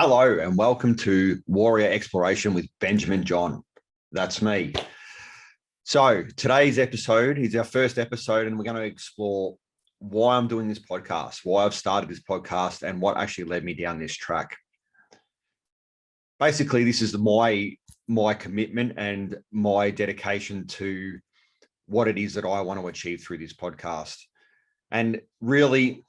Hello and welcome to Warrior Exploration with Benjamin John. That's me. So today's episode is our first episode, and we're going to explore why I'm doing this podcast, why I've started this podcast, and what actually led me down this track. Basically, this is my commitment and my dedication to what it is that I want to achieve through this podcast. And really,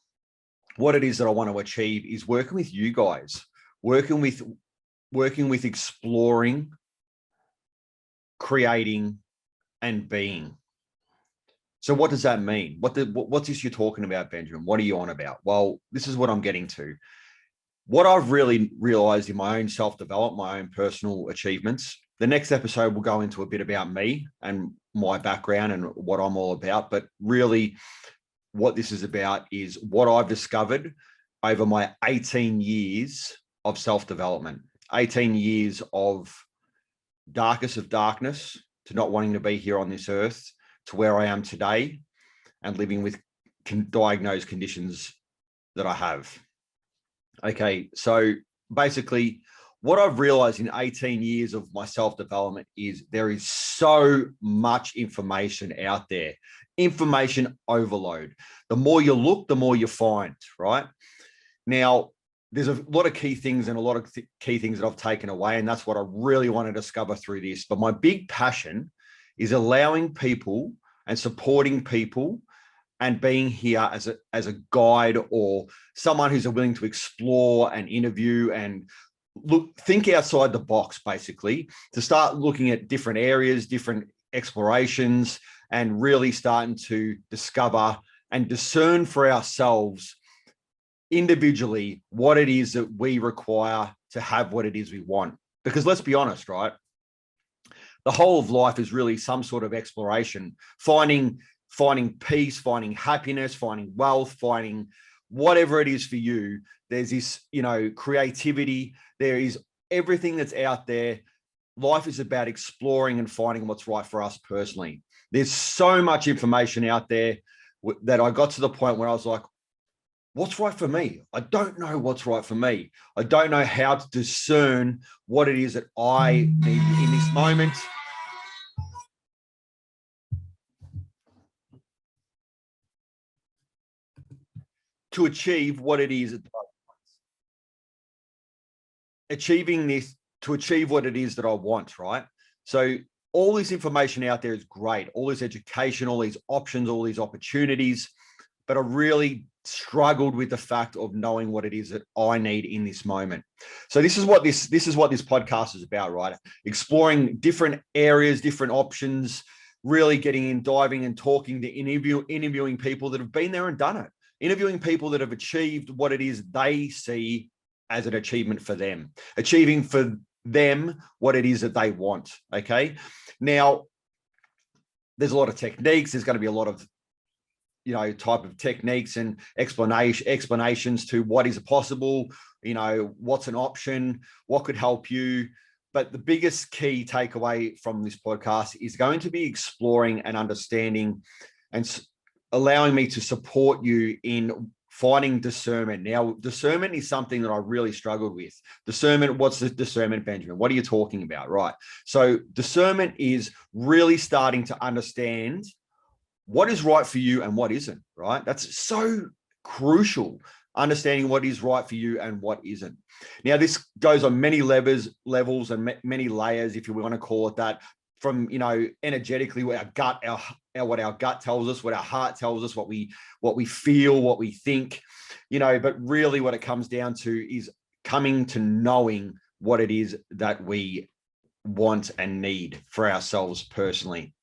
what it is that I want to achieve is working with you guys, working with exploring, creating, and being. So what does that mean? What's this you're talking about, Benjamin? What are you on about? Well, this is what I'm getting to. What I've really realized in my own self-development, my own personal achievements. The next episode will go into a bit about me and my background and what I'm all about. But really, what this is about is what I've discovered over my 18 years of self-development, 18 years of darkest of darkness to not wanting to be here on this earth to where I am today and living with diagnosed conditions that I have. Okay, so basically what I've realized in 18 years of my self-development is there is so much information out there, information overload. The more you look, the more you find, right? Now, there's a lot of key things and a lot of key things that I've taken away, and that's what I really want to discover through this. But my big passion is allowing people and supporting people and being here as a guide or someone who's willing to explore and interview and think outside the box, basically, to start looking at different areas, different explorations, and really starting to discover and discern for ourselves individually what it is that we require to have what it is we want. Because let's be honest, right? The whole of life is really some sort of exploration, finding peace, finding happiness, finding wealth, finding whatever it is for you. There's this, creativity. There is everything that's out there. Life is about exploring and finding what's right for us personally. There's so much information out there that I got to the point where I was like, what's right for me? I don't know what's right for me. I don't know how to discern what it is that I need in this moment. To achieve what it is, to achieve what it is that I want, right? So all this information out there is great, all this education, all these options, all these opportunities, but I really struggled with the fact of knowing what it is that I need in this moment. So this is what this podcast is about, right? Exploring different areas, different options, really getting in, diving and talking to interviewing people that have been there and done it. Interviewing people that have achieved what it is they see as an achievement for them, achieving for them what it is that they want, okay? Now, there's a lot of techniques. There's going to be a lot of, type of techniques and explanations to what is possible, what's an option, what could help you. But the biggest key takeaway from this podcast is going to be exploring and understanding and allowing me to support you in finding discernment. Now, discernment is something that I really struggled with. Discernment, what's the discernment, Benjamin? What are you talking about, right? So discernment is really starting to understand what is right for you and what isn't, right? That's so crucial, understanding what is right for you and what isn't. Now, this goes on many levels and many layers, if you want to call it that, from, energetically, what our gut tells us, what our heart tells us, what we feel, what we think, but really what it comes down to is coming to knowing what it is that we want and need for ourselves personally.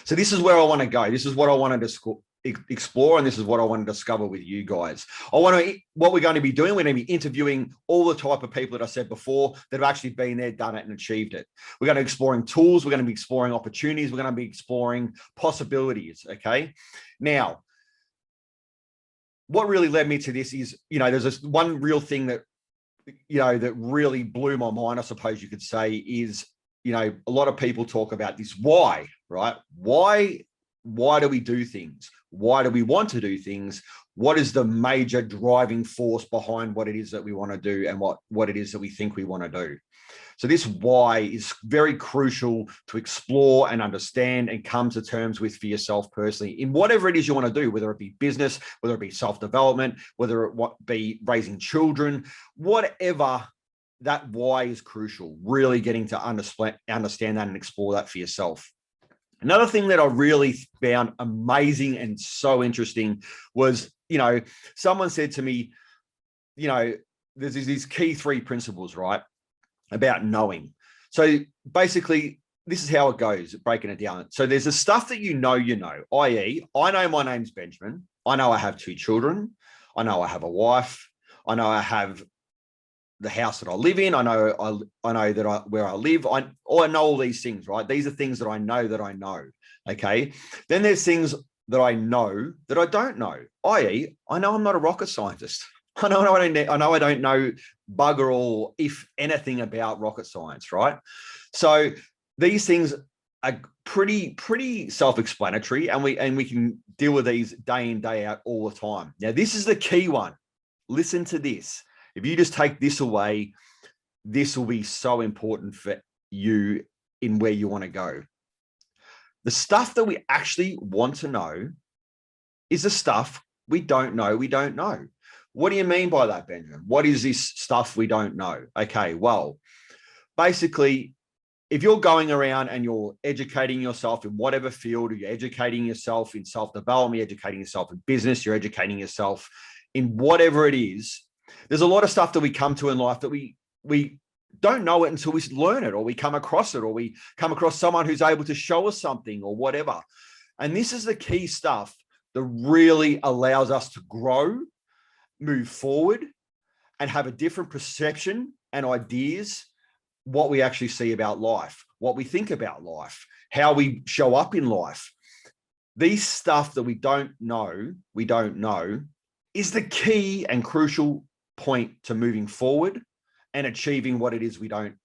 So this is where I want to go. This is what I want to explore, and this is what I want to discover with you guys. What we're going to be doing, we're going to be interviewing all the type of people that I said before that have actually been there, done it, and achieved it. We're going to be exploring tools. We're going to be exploring opportunities. We're going to be exploring possibilities. Okay. Now, what really led me to this is, there's this one real thing that, that really blew my mind, I suppose you could say, is, a lot of people talk about this why, right? Why Why do we do things? Why do we want to do things? What is the major driving force behind what it is that we want to do and what it is that we think we want to do? So this why is very crucial to explore and understand and come to terms with for yourself personally in whatever it is you want to do, whether it be business, whether it be self-development, whether it be raising children, whatever. That why is crucial, really getting to understand that and explore that for yourself. Another thing that I really found amazing and so interesting was, someone said to me, there's these key 3 principles, right, about knowing. So basically, this is how it goes, breaking it down. So there's the stuff that i.e., I know my name's Benjamin. I know I have 2 children. I know I have a wife. I know I have the house that I live in. I know that where I live. I know all these things, right? These are things that I know that I know. Okay. Then there's things that I know that I don't know. I.e., I know I'm not a rocket scientist. I know I don't know bugger all, if anything, about rocket science, right? So these things are pretty self-explanatory, and we can deal with these day in, day out all the time. Now, this is the key one. Listen to this. If you just take this away, this will be so important for you in where you want to go. The stuff that we actually want to know is the stuff we don't know. What do you mean by that, Benjamin? What is this stuff we don't know? Okay, well, basically, if you're going around and you're educating yourself in whatever field, or you're educating yourself in self-development, you're educating yourself in business, you're educating yourself in whatever it is, there's a lot of stuff that we come to in life that we don't know it until we learn it, or we come across it, or we come across someone who's able to show us something or whatever. And this is the key stuff that really allows us to grow, move forward, and have a different perception and ideas, what we actually see about life, what we think about life, how we show up in life. These stuff that we don't know is the key and crucial point to moving forward and achieving what it is we don't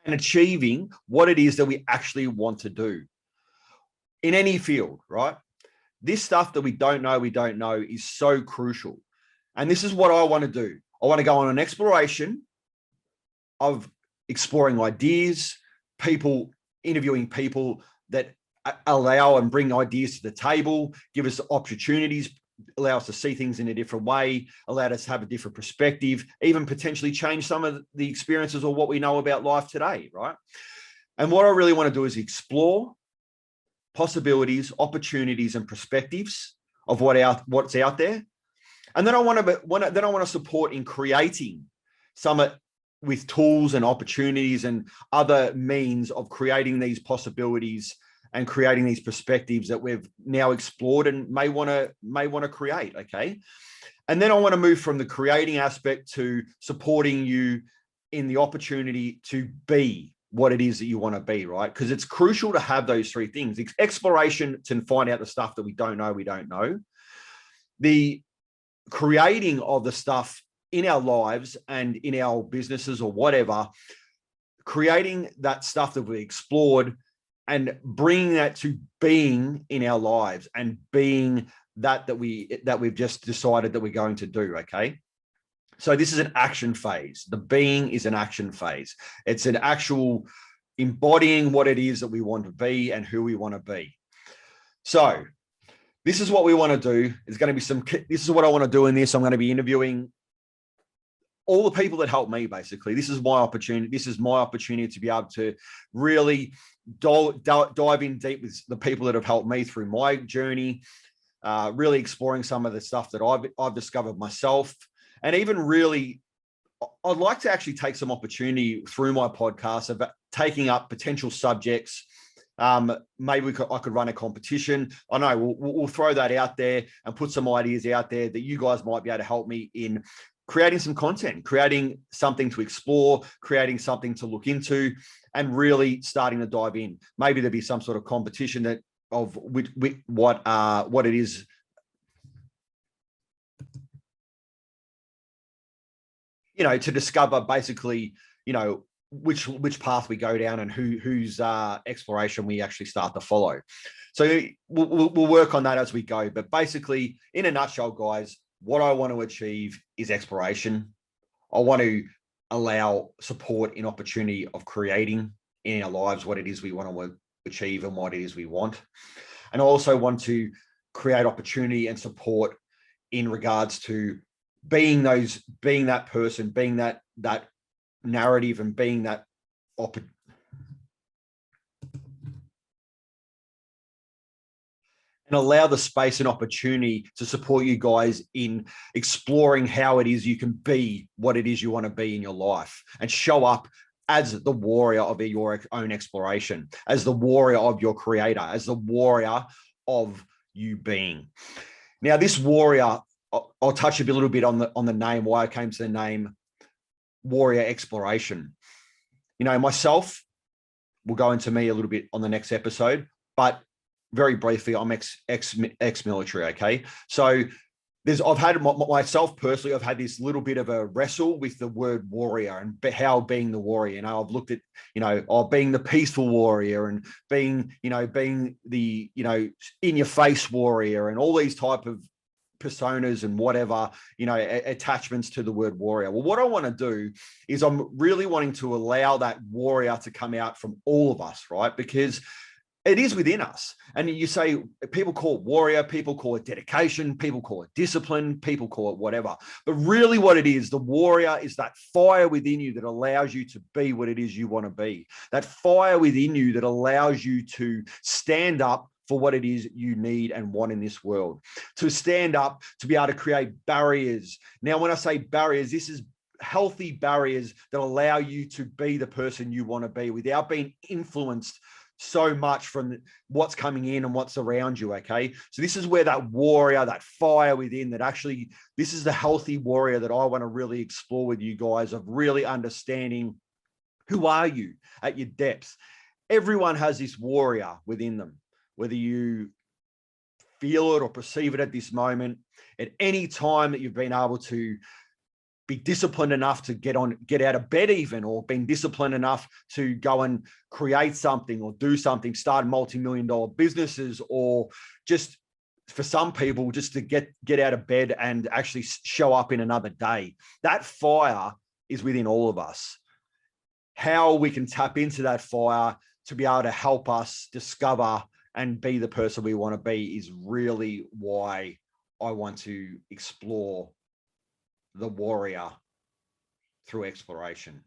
and achieving what it is that we actually want to do in any field, right? This stuff that we don't know is so crucial. And this is what I want to do. I want to go on an exploration of exploring ideas, interviewing people that allow and bring ideas to the table, give us opportunities, allow us to see things in a different way, allow us to have a different perspective, even potentially change some of the experiences or what we know about life today, right? And what I really want to do is explore possibilities, opportunities, and perspectives of what's out there. And then I want to support in creating some with tools and opportunities and other means of creating these possibilities and creating these perspectives that we've now explored and may want to create. Okay. And then I want to move from the creating aspect to supporting you in the opportunity to be what it is that you want to be, right? Because it's crucial to have those 3 things: exploration to find out the stuff that we don't know, the creating of the stuff in our lives and in our businesses or whatever, creating that stuff that we explored and bringing that to being in our lives and being that we've just decided that we're going to do. Okay. So this is an action phase. The being is an action phase. It's an actual embodying what it is that we want to be and who we want to be. So this is what we want to do. There's going to be this is what I want to do in this. I'm going to be interviewing all the people that help me, basically. This is my opportunity. This is my opportunity to be able to really dive in deep with the people that have helped me through my journey, really exploring some of the stuff that I've discovered myself. And even really, I'd like to actually take some opportunity through my podcast of taking up potential subjects. Maybe I could run a competition. I know we'll throw that out there and put some ideas out there that you guys might be able to help me in creating some content, creating something to explore, creating something to look into, and really starting to dive in. Maybe there'll be some sort of competition of what it is. to discover basically, which path we go down and whose exploration we actually start to follow. So we'll work on that as we go. But basically, in a nutshell, guys, what I want to achieve is exploration. I want to allow support in opportunity of creating in our lives what it is we want to achieve and what it is we want. And I also want to create opportunity and support in regards to being that person, being that narrative, and being that and allow the space and opportunity to support you guys in exploring how it is you can be what it is you want to be in your life, and show up as the warrior of your own exploration, as the warrior of your creator, as the warrior of you being. Now, this warrior, I'll touch a little bit on the name, why I came to the name Warrior Exploration. Myself, we'll go into me a little bit on the next episode, but very briefly, I'm ex-military. Okay, so I've had myself personally, I've had this little bit of a wrestle with the word warrior and how being the warrior. I've looked at being the peaceful warrior, and being the in your face warrior, and all these type of personas and whatever, attachments to the word warrior. Well, what I want to do is I'm really wanting to allow that warrior to come out from all of us, right? Because it is within us. And you say, people call it warrior, people call it dedication, people call it discipline, people call it whatever. But really what it is, the warrior is that fire within you that allows you to be what it is you want to be. That fire within you that allows you to stand up for what it is you need and want in this world. To stand up, to be able to create barriers. Now, when I say barriers, this is healthy barriers that allow you to be the person you want to be without being influenced so much from what's coming in and what's around you. Okay, so this is where that warrior, that fire within, that actually, this is the healthy warrior that I want to really explore with you guys, of really understanding who are you at your depths. Everyone has this warrior within them, whether you feel it or perceive it at this moment. At any time that you've been able to be disciplined enough to get out of bed even, or being disciplined enough to go and create something or do something, start multi-million-dollar businesses, or just for some people, just to get out of bed and actually show up in another day. That fire is within all of us. How we can tap into that fire to be able to help us discover and be the person we want to be is really why I want to explore the warrior through exploration.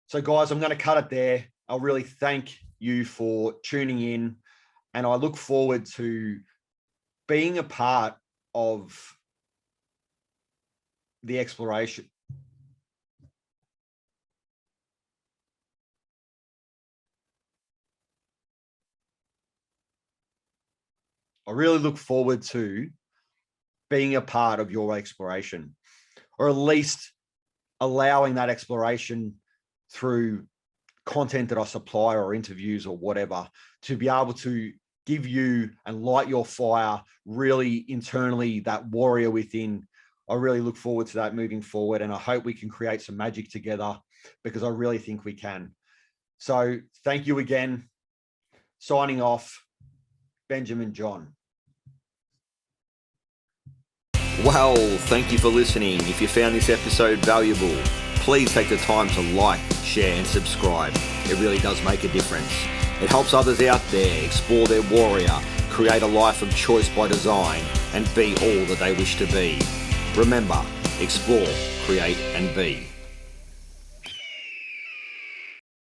So guys, I'm going to cut it there. I'll really thank you for tuning in, and I look forward to being a part of the exploration. I really look forward to being a part of your exploration, or at least allowing that exploration through content that I supply or interviews or whatever, to be able to give you and light your fire really internally, that warrior within. I really look forward to that moving forward, and I hope we can create some magic together, because I really think we can. So thank you again. Signing off, Benjamin John. Well, thank you for listening. If you found this episode valuable, please take the time to like, share, and subscribe. It really does make a difference. It helps others out there explore their warrior, create a life of choice by design, and be all that they wish to be. Remember, explore, create, and be.